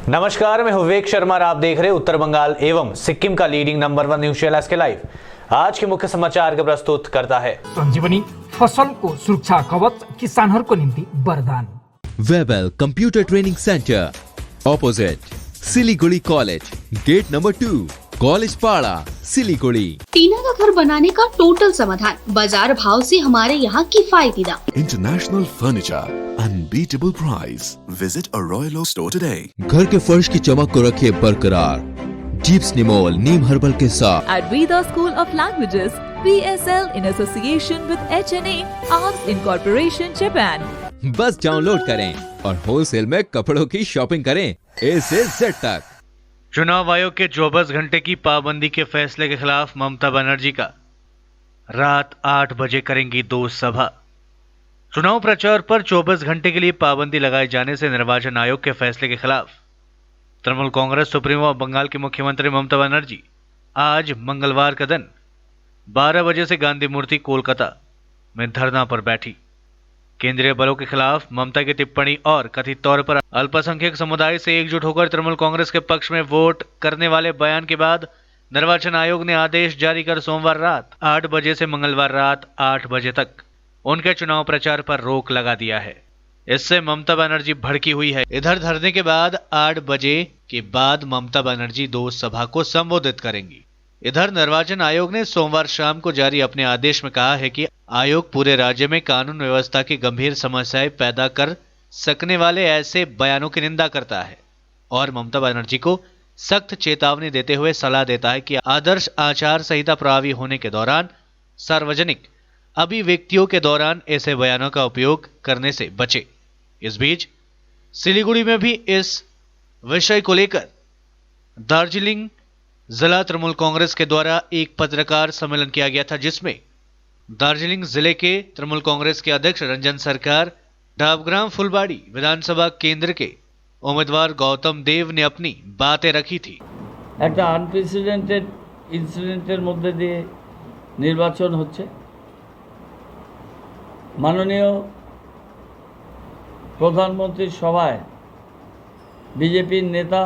नमस्कार, मैं विवेक शर्मा और आप देख रहे हैं उत्तर बंगाल एवं सिक्किम का लीडिंग नंबर 1 न्यूज चैनल के लाइव। आज के मुख्य समाचार का प्रस्तुत करता है संजीवनी फसल को सुरक्षा कवच किसानहरूको निम्ति वरदान। Webel computer training centre opposite Siliguri college, gate number 2, college Para, Siliguri. टीना का घर बनाने का टोटल समाधान, बाजार भाव से हमारे यहाँ किफायती दाम। International furniture, unbeatable price. Visit a royal oak store today. घर के फर्श की चमक को रखे बरकरार जीप्स निमोल नीम हर्बल के साथ। At Veda School of Languages, VSL in association with HNA, Arms Incorporation, Japan. बस डाउनलोड करें और होलसेल में कपड़ों की शॉपिंग करें A से Z तक। चुनाव आयोग के 24 घंटे की पाबंदी के फैसले के खिलाफ ममता बनर्जी का रात 8 बजे करेंगी 2 सभा। चुनाव प्रचार पर 24 घंटे के लिए पाबंदी लगाए जाने से निर्वाचन आयोग के फैसले के खिलाफ तृणमूल कांग्रेस सुप्रीमो बंगाल की मुख्यमंत्री ममता बनर्जी आज मंगलवार का दिन 12 बजे से गांधी मूर्ति कोलकाता में धरना पर बैठी। केंद्रीय बलों के खिलाफ ममता की टिप्पणी और कथित तौर पर अल्पसंख्यक समुदाय से एकजुट होकर तृणमूल कांग्रेस के पक्ष में वोट करने वाले बयान के बाद निर्वाचन आयोग ने आदेश जारी कर सोमवार रात 8 बजे से मंगलवार रात 8 बजे तक उनके चुनाव प्रचार पर रोक लगा दिया है। इससे ममता बनर्जी भड़की हुई है। इधर धरने के बाद 8 बजे के बाद ममता बनर्जी 2 सभा को संबोधित करेंगी। इधर निर्वाचन आयोग ने सोमवार शाम को जारी अपने आदेश में कहा है कि आयोग पूरे राज्य में कानून व्यवस्था की गंभीर समस्याएं पैदा कर सकने वाले ऐसे बयानों की निंदा करता है और ममता बनर्जी को सख्त चेतावनी देते हुए सलाह देता है कि आदर्श आचार संहिता प्रभावी होने के दौरान सार्वजनिक अभिव्यक्तियों के दौरान ऐसे बयानों का उपयोग करने से बचे। इस बीच सिलीगुड़ी में भी इस विषय को लेकर दार्जिलिंग जिला तृणमूल कांग्रेस के द्वारा एक पत्रकार सम्मेलन किया गया था, जिसमें दार्जिलिंग जिले के तृणमूल कांग्रेस के अध्यक्ष रंजन सरकार, डाबग्राम फुलबाड़ी विधानसभा केंद्र के उम्मीदवार गौतम देव ने अपनी बातें रखी थी। একটা আনপ্রেসিডেন্টেড ইনসিডেন্টের মধ্যে দিয়ে নির্বাচন হচ্ছে। মাননীয় প্রধানমন্ত্রীর সভায় বিজেপির নেতা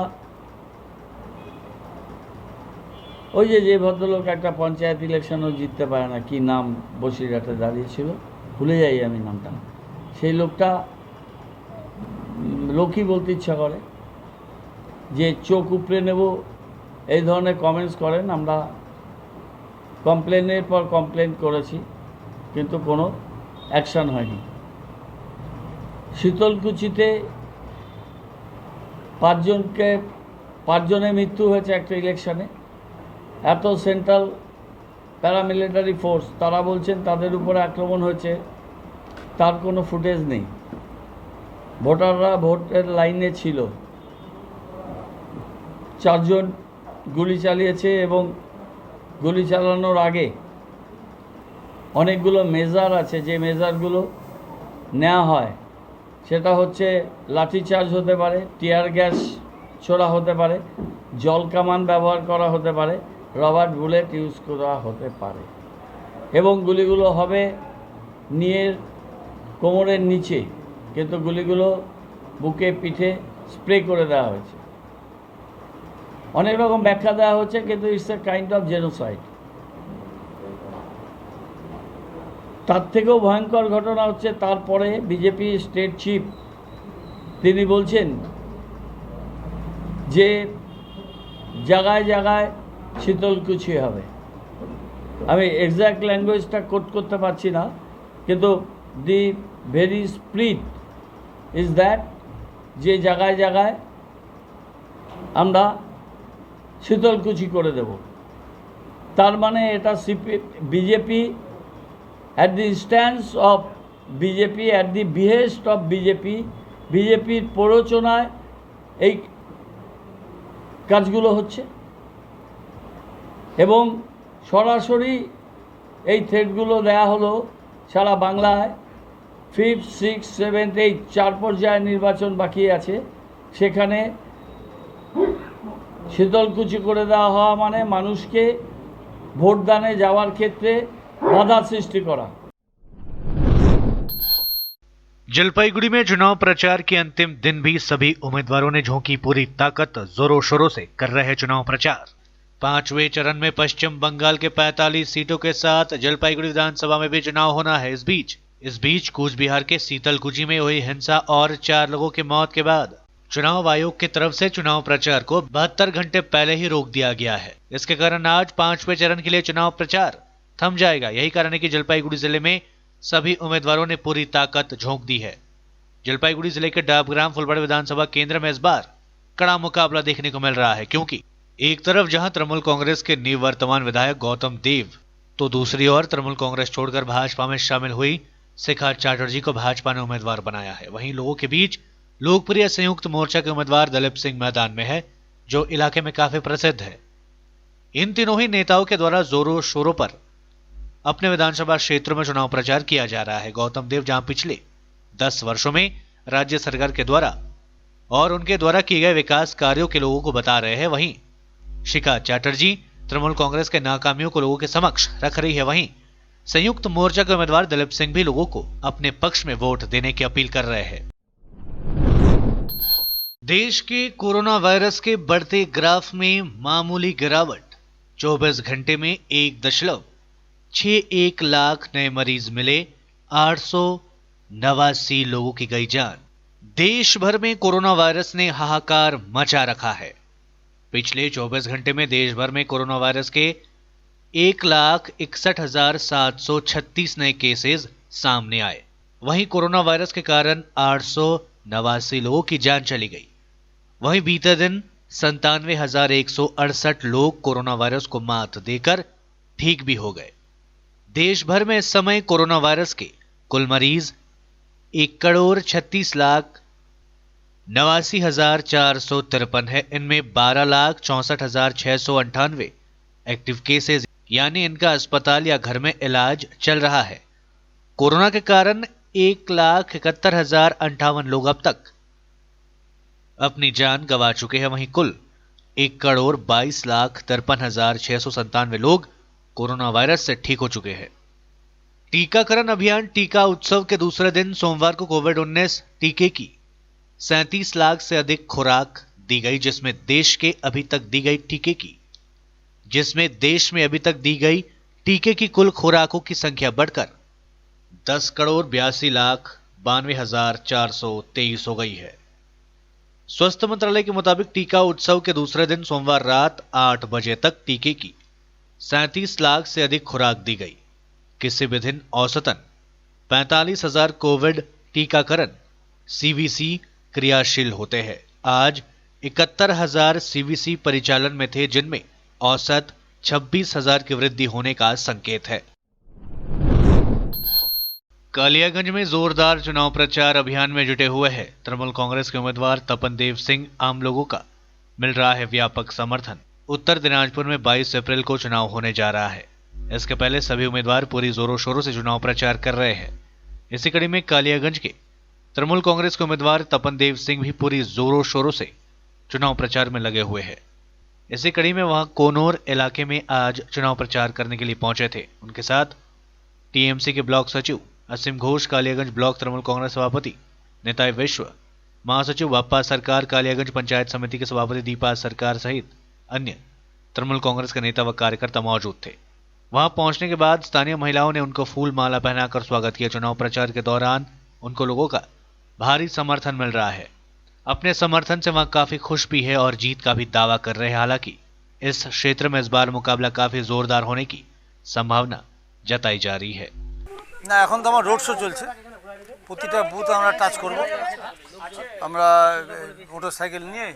ওই যে ভদ্রলোক একটা পঞ্চায়েত ইলেকশনও জিততে পারে না, কি নাম বসিরহাটে দাঁড়িয়েছিল, ভুলে যাই আমি নামটা, সেই লোকটা লোকই বলতে ইচ্ছা করে যে চোখ উপড়ে নেব এই ধরনের কমেন্টস করেন। আমরা কমপ্লেনের পর কমপ্লেন করেছি কিন্তু কোনো অ্যাকশন হয়নি। শীতলকুচিতে 5 জনের মৃত্যু হয়েছে একটা ইলেকশনে। এত সেন্ট্রাল প্যারামিলিটারি ফোর্স, তারা বলছেন তাদের উপরে আক্রমণ হয়েছে, তার কোনো ফুটেজ নেই। ভোটাররা ভোটের লাইনে ছিল, 4 জন গুলি চালিয়েছে এবং গুলি চালানোর আগে অনেকগুলো মেজার আছে, যে মেজারগুলো নেওয়া হয় সেটা হচ্ছে লাঠিচার্জ হতে পারে, টিয়ার গ্যাস ছোড়া হতে পারে, জল কামান ব্যবহার করা হতে পারে, রবার বুলেট ইউজ করা হতে পারে এবং গুলিগুলো হবে নিয়ে কোমরের নিচে, কিন্তু গুলিগুলো বুকে পিঠে স্প্রে করে দেওয়া হয়েছে। অনেক রকম ব্যাখ্যা দেওয়া হচ্ছে, কিন্তু it's a kind of genocide. তার থেকেও ভয়ঙ্কর ঘটনা হচ্ছে তারপরে বিজেপি স্টেট চিফ তিনি বলছেন যে জায়গায় জায়গায় শীতলকুচি হবে। আমি এক্স্যাক্ট ল্যাঙ্গুয়েজটা কোট করতে পারছি না, কিন্তু the very spirit is that যে জায়গায় জায়গায় আমরা শীতলকুচি করে দেব। তার মানে এটা BJP at the stance of BJP, at the behest of BJP, বিজেপির প্ররোচনায় এই কাজগুলো হচ্ছে এবং সরাসরি এই থ্রেটগুলো দেয়া হলো সারা বাংলায়। 5th, 6th, 7th, 8 4 পর্যায়ে নির্বাচন বাকি আছে, সেখানে শীতলকুচি করে দেওয়া হওয়া মানে মানুষকে ভোটদানে যাওয়ার ক্ষেত্রে বাধা সৃষ্টি করা। जलपाईगुड़ी में चुनाव प्रचार के अंतिम दिन भी सभी उम्मीदवारों ने झोंकी पूरी ताकत, जोरों शोरों से कर रहे चुनाव प्रचार। 5वें चरण में पश्चिम बंगाल के 45 सीटों के साथ जलपाईगुड़ी विधानसभा में भी चुनाव होना है। इस बीच कूच बिहार के सीतलकुची में हुई हिंसा और 4 लोगों की मौत के बाद चुनाव आयोग की तरफ से चुनाव प्रचार को 72 घंटे पहले ही रोक दिया गया है। इसके कारण आज 5वें चरण के लिए चुनाव प्रचार थम जाएगा। यही कारण है कि जलपाईगुड़ी जिले में सभी उम्मीदवारों ने पूरी ताकत झोंक दी है। जलपाईगुड़ी जिले के डाबग्राम फुलबाड़ी विधानसभा केंद्र में इस बार कड़ा मुकाबला देखने को मिल रहा है, क्योंकि एक तरफ जहां तृणमूल कांग्रेस के निवर्तमान विधायक गौतम देव, तो दूसरी ओर तृणमूल कांग्रेस छोड़कर भाजपा में शामिल हुई शिखा चैटर्जी को भाजपा ने उम्मीदवार बनाया है। वहीं लोगों के बीच लोकप्रिय संयुक्त मोर्चा के उम्मीदवार दलीप सिंह मैदान में है, जो इलाके में काफी प्रसिद्ध है। इन तीनों ही नेताओं के द्वारा जोरों शोरों पर अपने विधानसभा क्षेत्रों में चुनाव प्रचार किया जा रहा है। गौतम देव जहां पिछले 10 वर्षों में राज्य सरकार के द्वारा और उनके द्वारा किए गए विकास कार्यों के लोगों को बता रहे हैं, वहीं शिखा चैटर्जी तृणमूल कांग्रेस के नाकामियों को लोगों के समक्ष रख रही है। वहीं संयुक्त मोर्चा के उम्मीदवार दलीप सिंह भी लोगों को अपने पक्ष में वोट देने की अपील कर रहे हैं। देश के कोरोना वायरस के बढ़ते ग्राफ में मामूली गिरावट। 24 घंटे में 1.61 लाख नए मरीज मिले, 889 लोगों की गई जान। देश भर में कोरोना वायरस ने हाहाकार मचा रखा है। पिछले 24 घंटे में देश भर में कोरोना वायरस के 1,61,736 नए केसेस सामने आए। वहीं कोरोना वायरस के कारण 889 लोगों की जान चली गई। वहीं बीते दिन 97,168 लोग कोरोना वायरस को मात देकर ठीक भी हो गए। देश भर में इस समय कोरोना वायरस के कुल मरीज 1,36,89,453 है। इनमें 12,64,698 एक्टिव केसेस, यानी इनका अस्पताल या घर में इलाज चल रहा है। कोरोना के कारण 1,71,058 लोग अब तक अपनी जान गंवा चुके हैं। वहीं कुल 1,22,53,697 लोग कोरोना वायरस से ठीक हो चुके हैं। टीकाकरण अभियान टीका उत्सव के दूसरे दिन सोमवार को कोविड-19 टीके की 37 लाख से अधिक खुराक दी गई, जिसमें देश में अभी तक दी गई टीके की कुल खुराकों की संख्या बढ़कर 10,82,92,423 हो गई है। स्वास्थ्य मंत्रालय के मुताबिक टीका उत्सव के दूसरे दिन सोमवार रात 8 बजे तक टीके की 37 लाख से अधिक खुराक दी गई। किसी भी दिन औसतन 45,000 कोविड टीकाकरण सीवीसी क्रियाशील होते हैं। आज 71,000 सीवीसी परिचालन में थे, जिनमें औसत 26,000 की वृद्धि होने का संकेत है। कालियागंज में जोरदार चुनाव प्रचार अभियान में जुटे हुए हैं तृणमूल कांग्रेस के उम्मीदवार तपन देव सिंह। आम लोगों का मिल रहा है व्यापक समर्थन। उत्तर दिनाजपुर में 22 अप्रैल को चुनाव होने जा रहा है। इसके पहले सभी उम्मीदवार पूरी जोरों शोरों से चुनाव प्रचार कर रहे हैं। इसी कड़ी में कालियागंज के तृणमूल कांग्रेस के उम्मीदवार तपन देव सिंह भी पूरी जोरों शोरों से चुनाव प्रचार में लगे हुए हैं। इसी कड़ी में वहां कोनोर इलाके में आज चुनाव प्रचार करने के लिए पहुंचे थे। उनके साथ टीएमसी के ब्लॉक सचिव असीम घोष, कालियागंज ब्लॉक तृणमूल कांग्रेस सभापति निताई विश्व, महासचिव बाप्पा सरकार, कालियागंज पंचायत समिति के सभापति दीपा सरकार सहित अन्य तृणमूल कांग्रेस के नेता व कार्यकर्ता मौजूद थे। वहां पहुंचने के बाद स्थानीय महिलाओं ने उनको फूल माला पहनाकर स्वागत किया। चुनाव प्रचार के दौरान उनको लोगों का भारी समर्थन मिल रहा है। अपने समर्थन से वहां काफी खुश भी है और जीत का भी दावा कर रहे हैं। हालांकि इस क्षेत्र में इस बार मुकाबला काफी जोरदार होने की संभावना जताई जा रही है। না এখন তো আমার রোড শো চলছে, প্রতিটা বুথ আমরা টাচ করব। আমরা মোটরসাইকেল নিয়ে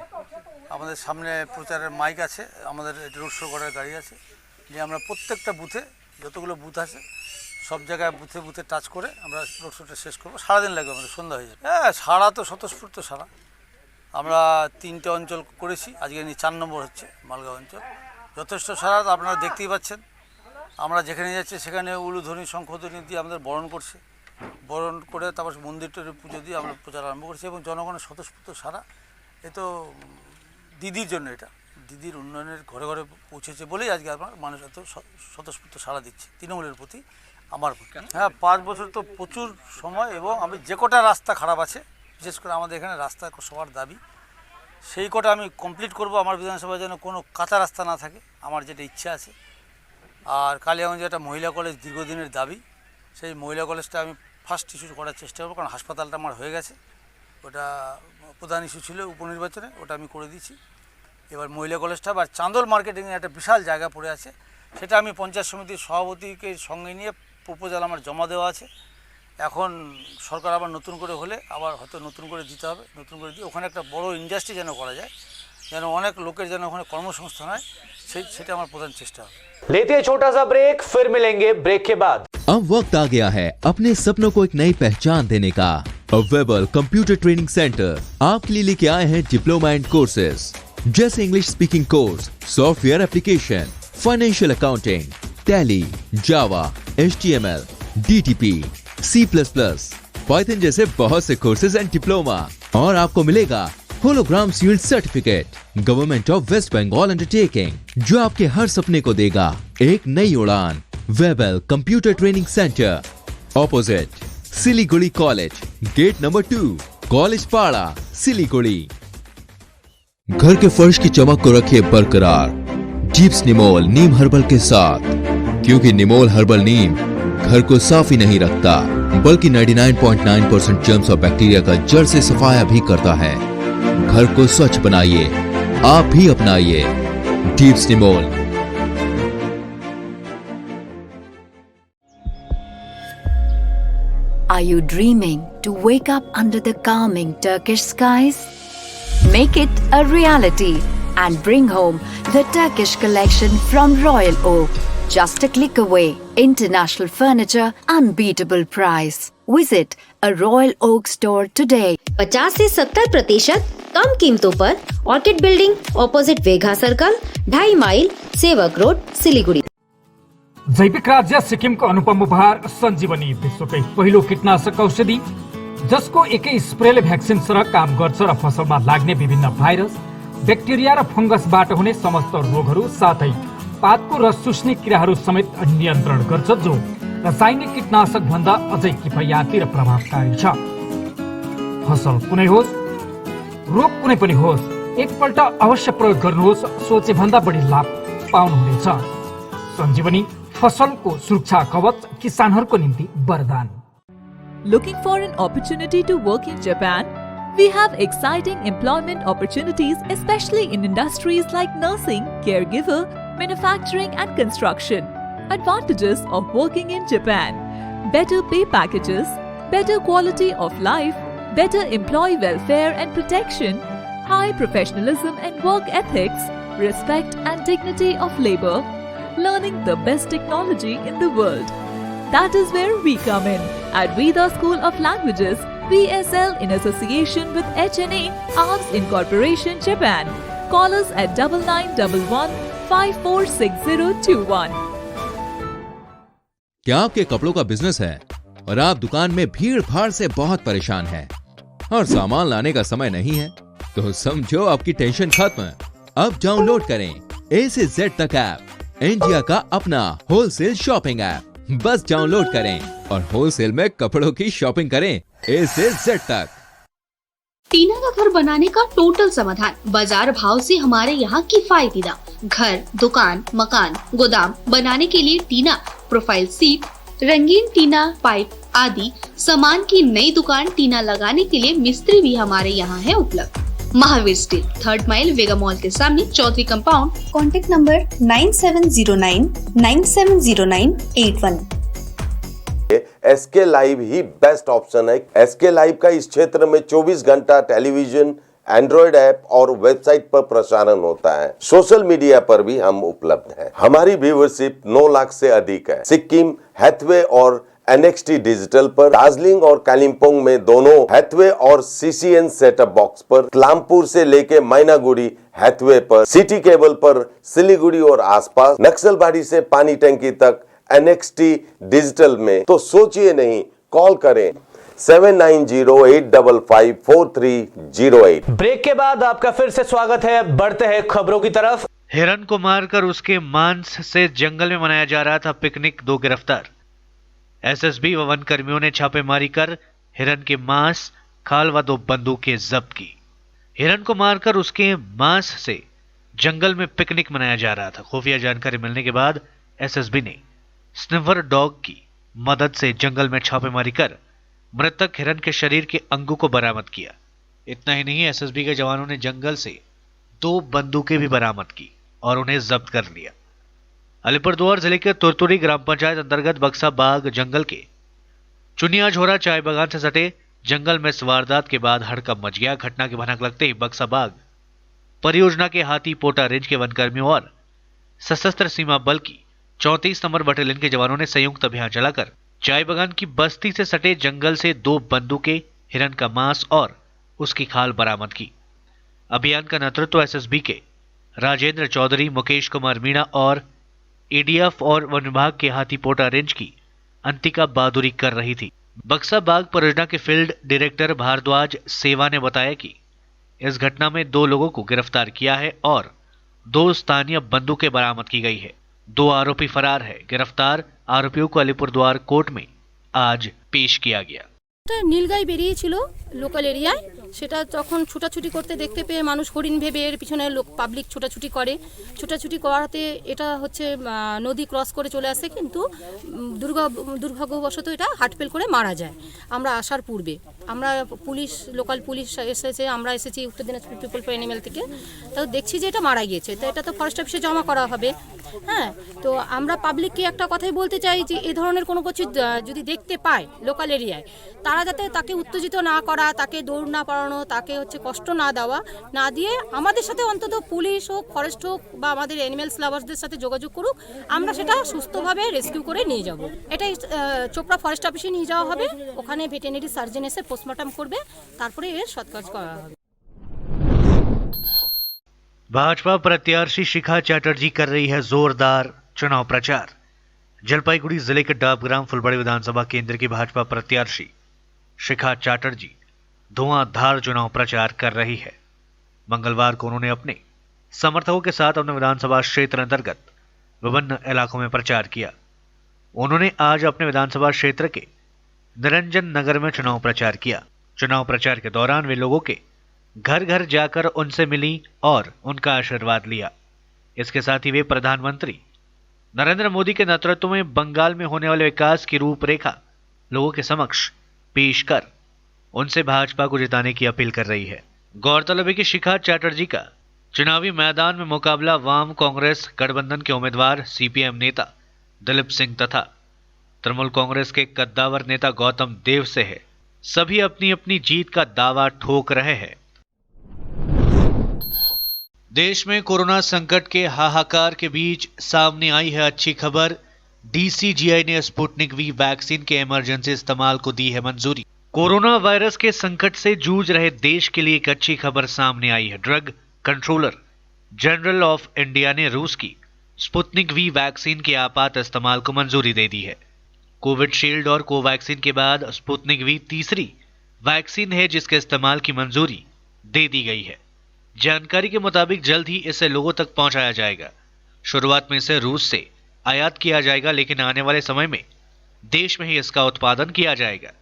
আমাদের সামনে প্রচারের মাইক আছে, আমাদের রোড শো করার গাড়ি আছে, নিয়ে আমরা প্রত্যেকটা বুথে যতগুলো বুথ আছে সব জায়গায় বুথে বুথে টাচ করে আমরা রোড শোটা শেষ করবো। সারাদিন লাগবে, আমাদের সন্ধ্যা হয়ে যাবে। হ্যাঁ, সারা তো স্বতঃস্ফূর্ত সারা। আমরা 3টে অঞ্চল করেছি, আজকে নিয়ে 4 নম্বর হচ্ছে মালগাঁও অঞ্চল। যথেষ্ট সারা আপনারা দেখতেই পাচ্ছেন। আমরা যেখানে যাচ্ছি সেখানে উলুধ্বনি শঙ্খধ্বনি দিয়ে আমাদের বরণ করছে, বরণ করে তারপর মন্দিরটার পুজো দিয়ে আমরা প্রচার আরম্ভ করছি এবং জনগণের স্বতঃস্ফূর্ত সারা। এ তো দিদির জন্য, এটা দিদির উন্নয়নের ঘরে ঘরে পৌঁছেছে বলেই আজকে আপনার মানুষ এত স্বতঃস্ফূর্ত সারা দিচ্ছে তৃণমূলের প্রতি। আমার হ্যাঁ 5 বছর তো প্রচুর সময়, এবং আমি যে কটা রাস্তা খারাপ আছে, বিশেষ করে আমাদের এখানে রাস্তা সবার দাবি, সেই কটা আমি কমপ্লিট করব। আমার বিধানসভায় যেন কোনো কাঁচা রাস্তা না থাকে, আমার যেটা ইচ্ছা আছে। আর কালিয়াগঞ্জে একটা মহিলা কলেজ দীর্ঘদিনের দাবি, সেই মহিলা কলেজটা আমি ফার্স্ট ইস্যু করার চেষ্টা করবো, কারণ হাসপাতালটা আমার হয়ে গেছে, ওটা প্রধান ইস্যু ছিল উপনির্বাচনে, ওটা আমি করে দিয়েছি। এবার মহিলা কলেজটা বা চান্দোল মার্কেটিংয়ে একটা বিশাল জায়গা পড়ে আছে, সেটা আমি পঞ্চায়েত সমিতির সভাপতিকে সঙ্গে নিয়ে প্রপোজাল আমার জমা দেওয়া আছে। এখন সরকার আবার নতুন করে হলে আবার হয়তো নতুন করে দিতে হবে, নতুন করে দিয়ে ওখানে একটা বড় ইন্ডাস্ট্রি যেন করা যায়, যেন অনেক লোকের যেন ওখানে কর্মসংস্থান হয়, সেটা আমার প্রধান চেষ্টা হবে। लेते हैं छोटा सा ब्रेक, फिर मिलेंगे ब्रेक के बाद। अब वक्त आ गया है अपने सपनों को एक नई पहचान देने का। अवेलेबल कंप्यूटर ट्रेनिंग सेंटर आपके लिए लेके आए हैं डिप्लोमा एंड कोर्सेज जैसे English speaking course, software application, financial accounting, Tally, Java, HTML, DTP, C++, Python जैसे बहुत से कोर्सेज एंड डिप्लोमा। और आपको मिलेगा hologram sealed certificate government of West Bengal undertaking, जो आपके हर सपने को देगा एक नई उड़ान। Webel computer training centre, opposite Siliguri college, gate number 2, college Para, Siliguri. घर के फर्श की चमक को रखिए बरकरार जीप्स निमोल नीम हर्बल के साथ, क्योंकि निमोल हर्बल नीम घर को साफ ही नहीं रखता बल्कि 99.9% जर्म्स और बैक्टीरिया का जड़ से सफाया भी करता है। घर को स्वच्छ बनाइए, आप भी अपनाइए deeps Nimol. Are you dreaming to wake up under the calming Turkish skies? Make it a reality and bring home the Turkish collection from Royal Oak. Just a click away. International furniture, unbeatable price. Visit a Royal Oak store today. 50 से 70% कम कीमतों पर Orchid building opposite Vega circle, 2.5 mile, Sevoke road, Siliguri. जैविक राज्य सिक्किमको अनुपम उपहार सञ्जीवनी, विश्वकै पहिलो कीटनाशक औषधि जसको एकै स्प्रेले भ्याक्सिन सरह काम गर्छ र फसलमा लाग्ने विभिन्न भाइरस, ब्याक्टेरिया र फंगसबाट हुने समस्त रोगहरू साथै पातको रस चुस्ने किराहरू समेत नियन्त्रण गर्छ, जो रासायनिक कीटनाशक भन्दा अझै किफायती र प्रभावकारी छ। फसल कुनै होस्, रोग कुनै पनि होस्, एकपल्ट अवश्य प्रयोग गर्नुहोस्, सोचे भन्दा बढी लाभ पाउनुहुनेछ। सञ्जीवनी फसलको सुरक्षा कवच, किसानहरूको निम्ति वरदान। Looking for an opportunity to work in Japan? We have exciting employment opportunities, especially in industries like nursing, caregiver, manufacturing and construction. Advantages of working in Japan: better pay packages, better quality of life, better employee welfare and protection, high professionalism and work ethics, respect and dignity of labor, learning the best technology in the world. That is where we come in at Veda School of Languages, VSL, in association with HNA, Arms Incorporation, Japan. Call us at 9911546021. क्या आपके कपड़ों का business है और आप दुकान में भीड़ भाड़ से बहुत परेशान हैं और सामान लाने का समय नहीं है? तो समझो आपकी टेंशन खत्म। अब डाउनलोड करें A से Z तक ऐप, इंडिया का अपना होलसेल शॉपिंग ऐप। बस डाउनलोड करें और होलसेल में कपड़ों की शॉपिंग करें A से Z तक। टीना का घर बनाने का टोटल समाधान बाजार भाव से हमारे यहाँ किफायती दाम। घर, दुकान, मकान, गोदाम बनाने के लिए टीना, प्रोफाइल सीट, रंगीन टीना, पाइप आदि सामान की नई दुकान टीना लगाने के लिए मिस्त्री भी हमारे यहाँ है उपलब्ध। Mahavir steel, 3rd mile, Vega mall के सामने, Chaudhary compound. Contact number 9709970981। SK live ही बेस्ट ऑप्शन है। SK लाइव का इस क्षेत्र में 24 घंटा टेलीविजन, एंड्रॉइड ऐप और वेबसाइट पर प्रसारण होता है। सोशल मीडिया पर भी हम उपलब्ध हैं। हमारी व्यूवरशिप 9 लाख से अधिक है। सिक्किम, हैथवे और NXT डिजिटल पर, दार्जिलिंग और कालिम्पोंग में दोनों हैथवे और CCN सेटअप बॉक्स पर, क्लामपुर से लेके मैनागुड़ी हैथवे पर, सिटी केबल पर सिलीगुड़ी और आसपास, नक्सलबाड़ी से पानी टंकी तक NXT डिजिटल में। तो सोचिए नहीं, कॉल करें 7908554308। ब्रेक के बाद आपका फिर से स्वागत है। बढ़ते हैं खबरों की तरफ। हिरन को मारकर उसके मांस से जंगल में मनाया जा रहा था पिकनिक, 2 गिरफ्तार। एसएसबी व वन कर्मियों ने छापेमारी कर हिरन के मांस, खाल व 2 बंदूकें जब्त की। हिरन को मारकर उसके मांस से जंगल में पिकनिक मनाया जा रहा था। खुफिया जानकारी मिलने के बाद एसएसबी ने स्निफर डॉग की मदद से जंगल में छापेमारी कर मृतक हिरन के शरीर के अंगों को बरामद किया। इतना ही नहीं, एसएसबी के जवानों ने जंगल से 2 बंदूकें भी बरामद की और उन्हें जब्त कर लिया। अलीपुरद्वार जिले के तुरतुरी ग्राम पंचायत अंतर्गत बक्सा बाग जंगल के चुनिया झोरा चाय बागान से सटे जंगल में इस वारदात के बाद हड़कंप मच गया। घटना की भनक लगते ही बक्सा बाग परियोजना के हाथी पोटा रेंज के वनकर्मियों और सशस्त्र सीमा बल की 34 नंबर बटालियन के जवानों ने संयुक्त अभियान चलाकर चाय बागान की बस्ती से सटे जंगल से 2 बंदूकें, हिरन का मांस और उसकी खाल बरामद की। अभियान का नेतृत्व एसएसबी के राजेंद्र चौधरी, मुकेश कुमार मीणा और एडीएफ और वन विभाग के हाथी पोटा रेंज की अंतिका बहादुरी कर रही थी। बक्सा बाग परियोजना के फील्ड डायरेक्टर भारद्वाज सेवा ने बताया कि इस घटना में 2 लोगों को गिरफ्तार किया है और 2 स्थानीय बंदूकें बरामद की गई है। 2 आरोपी फरार है। गिरफ्तार आरोपियों को अलीपुरद्वार कोर्ट में आज पेश किया गया। নীলগাই বেরিয়েছিল লোকাল এরিয়ায়, সেটা তখন ছোটাছুটি করতে দেখতে পেয়ে মানুষ হরিণ ভেবে এর পিছনে লোক পাবলিক ছোটাছুটি করে। ছোটাছুটি করাতে এটা হচ্ছে নদী ক্রস করে চলে আসে, কিন্তু দুর্ভাগ্যবশত এটা হার্টফেল করে মারা যায়। আমরা আসার পূর্বে আমরা পুলিশ, লোকাল পুলিশ এসেছে, আমরা এসেছি উত্তর দিনাজপুর পিপল ফর অ্যানিমেল থেকে, তো দেখছি যে এটা মারা গিয়েছে। তো এটা তো ফরেস্ট অফিসে জমা করা হবে। হ্যাঁ, তো আমরা পাবলিককে একটা কথাই বলতে চাই যে এই ধরনের কোনো কিছু যদি দেখতে পায় লোকাল এরিয়ায়, তারা যাতে তাকে উত্তেজিত না করা, তাকে দৌড় না পাড়ানো, তাকে হচ্ছে কষ্ট না দেওয়া, না দিয়ে আমাদের সাথে অন্তত পুলিশ হোক, ফরেস্ট হোক বা আমাদের অ্যানিমেলস লাভার্সদের সাথে যোগাযোগ করুক, আমরা সেটা সুস্থভাবে রেস্কিউ করে নিয়ে যাব। এটাই চোপড়া ফরেস্ট অফিসে নিয়ে যাওয়া হবে, ওখানে ভেটেরিনারি সার্জন এসে পোস্টমর্টম করবে, তারপরে এর সৎকাজ করা হবে। भाजपा प्रत्याशी शिखा चैटर्जी कर रही है जोरदार चुनाव प्रचार। जलपाईगुड़ी जिले के डाबग्राम फुलबाड़ी विधानसभा केंद्र की भाजपा प्रत्याशी शिखा चैटर्जी धुआंधार चुनाव प्रचार कर रही है। मंगलवार को उन्होंने अपने समर्थकों के साथ अपने विधानसभा क्षेत्र अंतर्गत विभिन्न इलाकों में प्रचार किया। उन्होंने आज अपने विधानसभा क्षेत्र के निरंजन नगर में चुनाव प्रचार किया। चुनाव प्रचार के दौरान वे लोगों के घर घर जाकर उनसे मिली और उनका आशीर्वाद लिया। इसके साथ ही वे प्रधानमंत्री नरेंद्र मोदी के नेतृत्व में बंगाल में होने वाले विकास की रूपरेखा लोगों के समक्ष पेश कर उनसे भाजपा को जिताने की अपील कर रही है। गौरतलब है कि शिखा चैटर्जी का चुनावी मैदान में मुकाबला वाम कांग्रेस गठबंधन के उम्मीदवार सीपीएम नेता दिलीप सिंह तथा तृणमूल कांग्रेस के कद्दावर नेता गौतम देव से है। सभी अपनी अपनी जीत का दावा ठोक रहे हैं। देश में कोरोना संकट के हाहाकार के बीच सामने आई है अच्छी खबर। डीसीजीआई ने स्पुतनिक वी वैक्सीन के इमरजेंसी इस्तेमाल को दी है मंजूरी। कोरोना वायरस के संकट से जूझ रहे देश के लिए एक अच्छी खबर सामने आई है। Drug controller general of India ने रूस की स्पुतनिक वी वैक्सीन के आपात इस्तेमाल को मंजूरी दे दी है। कोविडशील्ड और कोवैक्सीन के बाद स्पुतनिक वी तीसरी वैक्सीन है जिसके इस्तेमाल की मंजूरी दे दी गई है। जानकारी के मुताबिक जल्द ही इसे लोगों तक पहुंचाया जाएगा। शुरुआत में इसे रूस से आयात किया जाएगा, लेकिन आने वाले समय में देश में ही इसका उत्पादन किया जाएगा।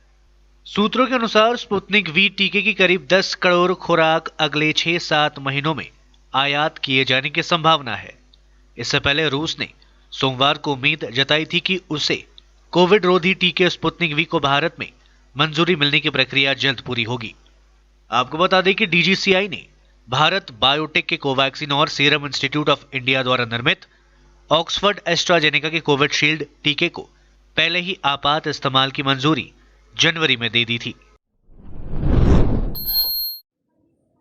सूत्रों के अनुसार स्पुतनिक वी टीके की करीब 10 करोड़ खुराक अगले 6-7 महीनों में आयात किए जाने की संभावना है। इससे पहले रूस ने सोमवार को उम्मीद जताई थी कि उसे कोविड रोधी टीके स्पुतनिक वी को भारत में मंजूरी मिलने की प्रक्रिया जल्द पूरी होगी। आपको बता दें कि डीजीसीआई ने भारत बायोटेक के कोवैक्सीन और सीरम इंस्टीट्यूट ऑफ इंडिया द्वारा निर्मित ऑक्सफर्ड एस्ट्राजेनेका के कोविडशील्ड टीके को पहले ही आपात इस्तेमाल की मंजूरी जनवरी में दे दी थी।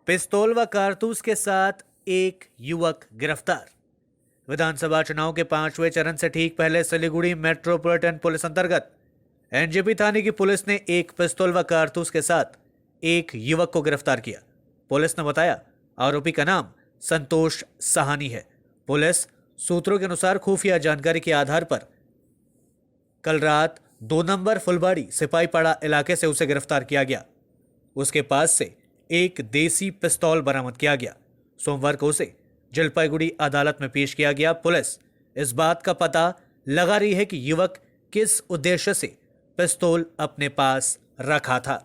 पिस्तौल व कारतूस के साथ एक युवक गिरफ्तार। विधानसभा चुनाव के 5वें चरण से ठीक पहले सिलीगुड़ी मेट्रोपॉलिटन पुलिस अंतर्गत एनजेपी थाने की पुलिस ने एक पिस्तौल व कारतूस के साथ एक युवक को गिरफ्तार किया। पुलिस ने बताया आरोपी का नाम संतोष साहनी है। पुलिस सूत्रों के अनुसार खुफिया जानकारी के आधार पर कल रात 2 नंबर फुलबाड़ी सिपाहीपाड़ा इलाके से उसे गिरफ्तार किया गया। उसके पास से एक देसी पिस्तौल बरामद किया गया। सोमवार को उसे जलपाईगुड़ी अदालत में पेश किया गया। पुलिस इस बात का पता लगा रही है कि युवक किस उद्देश्य से पिस्तौल अपने पास रखा था।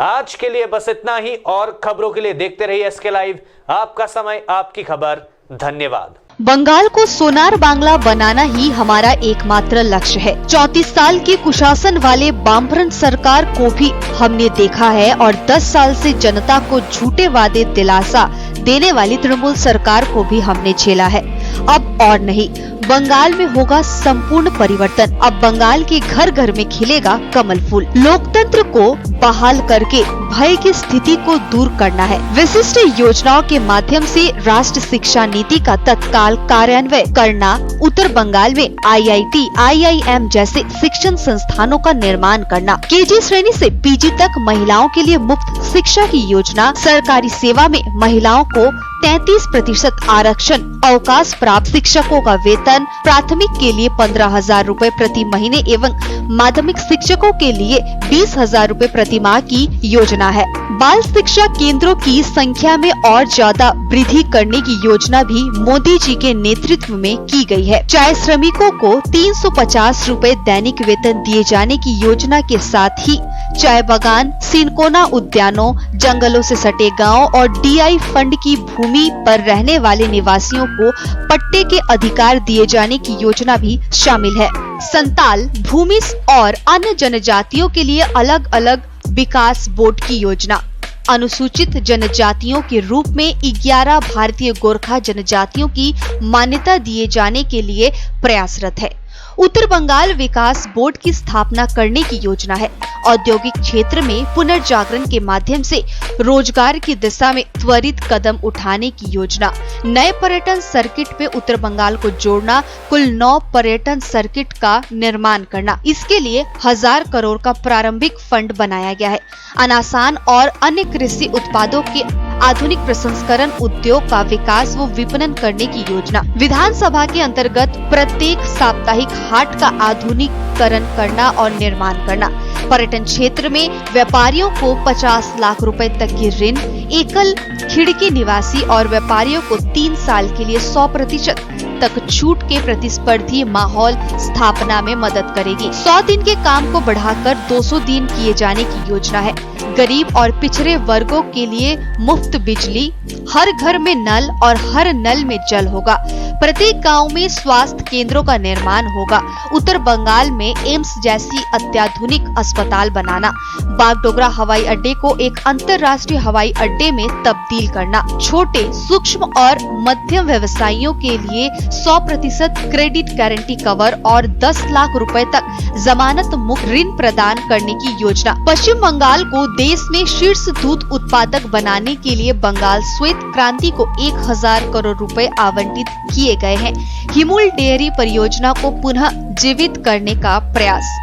आज के लिए बस इतना ही, और खबरों के लिए देखते रहिए एसके लाइव। आपका समय, आपकी खबर। धन्यवाद। बंगाल को सोनार बांग्ला बनाना ही हमारा एकमात्र लक्ष्य है। 34 साल की कुशासन वाले वामफ्रंट सरकार को भी हमने देखा है और 10 साल से जनता को झूठे वादे दिलासा देने वाली तृणमूल सरकार को भी हमने झेला है। अब और नहीं, बंगाल में होगा संपूर्ण परिवर्तन। अब बंगाल के घर घर में खिलेगा कमल फूल। लोकतंत्र को बहाल करके भय की स्थिति को दूर करना है। विशिष्ट योजनाओं के माध्यम से राष्ट्र शिक्षा नीति का तत्काल कार्यान्वयन करना, उत्तर बंगाल में IIT, IIM जैसे शिक्षण संस्थानों का निर्माण करना, KG श्रेणी से PG तक महिलाओं के लिए मुफ्त शिक्षा की योजना, सरकारी सेवा में महिलाओं को 33% आरक्षण, अवकाश प्राप्त शिक्षकों का वेतन, प्राथमिक के लिए 15,000 रूपए प्रति महीने एवं माध्यमिक शिक्षकों के लिए 20,000 रूपए प्रति माह की योजना है। बाल शिक्षा केंद्रों की संख्या में और ज्यादा वृद्धि करने की योजना भी मोदी जी के नेतृत्व में की गई है। चाय श्रमिकों को 350 रूपए दैनिक वेतन दिए जाने की योजना के साथ ही चाय बागान, सिनकोना उद्यानों, जंगलों से सटे गांव और DI फंड की भूमि पर रहने वाले निवासियों को पट्टे के अधिकार दिए जाने की योजना भी शामिल है। संताल, भूमिज और अन्य जनजातियों के लिए अलग अलग विकास बोर्ड की योजना, अनुसूचित जनजातियों के रूप में 11 भारतीय गोरखा जनजातियों की मान्यता दिए जाने के लिए प्रयासरत है। उत्तर बंगाल विकास बोर्ड की स्थापना करने की योजना है। औद्योगिक क्षेत्र में पुनर्जागरण के माध्यम से रोजगार की दिशा में त्वरित कदम उठाने की योजना, नए पर्यटन सर्किट पे उत्तर बंगाल को जोड़ना, कुल 9 पर्यटन सर्किट का निर्माण करना। इसके लिए 1000 करोड़ का प्रारंभिक फंड बनाया गया है। अनासान और अन्य कृषि उत्पादों के आधुनिक प्रसंस्करण उद्योग का विकास व विपणन करने की योजना। विधानसभा के अंतर्गत प्रत्येक साप्ताहिक हाट का आधुनिकीकरण करना और निर्माण करना। पर्यटन क्षेत्र में व्यापारियों को 50 लाख रुपए तक की ऋण, एकल खिड़की निवासी और व्यापारियों को 3 साल के लिए 100% तक छूट के प्रतिस्पर्धी माहौल स्थापना में मदद करेगी। 100 दिन के काम को बढ़ाकर 200 दिन किए जाने की योजना है। गरीब और पिछड़े वर्गों के लिए मुफ्त बिजली, हर घर में नल और हर नल में जल होगा। प्रत्येक गांव में स्वास्थ्य केंद्रों का निर्माण होगा। उत्तर बंगाल में एम्स जैसी अत्याधुनिक अस्पताल बनाना। बागडोगरा हवाई अड्डे को एक अंतर्राष्ट्रीय हवाई अड्डे में तब्दील करना। छोटे, सूक्ष्म और मध्यम व्यवसायियों के लिए 100% क्रेडिट गारंटी कवर और 10 लाख रुपए तक जमानत मुक्त ऋण प्रदान करने की योजना। पश्चिम बंगाल को देश में शीर्ष दूध उत्पादक बनाने के लिए बंगाल श्वेत क्रांति को 1000 करोड़ रुपए आवंटित किए गए हैं। हिमूल डेयरी परियोजना को पुनः जीवित करने का प्रयास।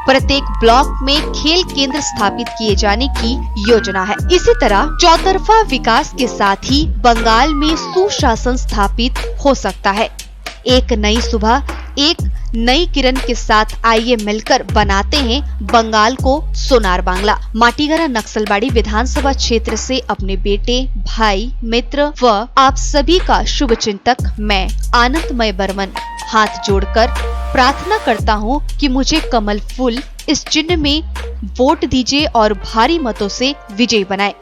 प्रत्येक ब्लॉक में खेल केंद्र स्थापित किए जाने की योजना है। इसी तरह चौतरफा विकास के साथ ही बंगाल में सुशासन स्थापित हो सकता है। एक नई सुबह, एक नई किरण के साथ आइए मिलकर बनाते हैं बंगाल को सोनार बांग्ला। माटीगरा नक्सलबाड़ी विधानसभा क्षेत्र से अपने बेटे, भाई, मित्र व आप सभी का शुभ चिंतक मैं आनंदमय बर्मन हाथ जोड़कर प्रार्थना करता हूँ कि मुझे कमल फूल इस चिन्ह में वोट दीजिए और भारी मतों से विजयी बनाए।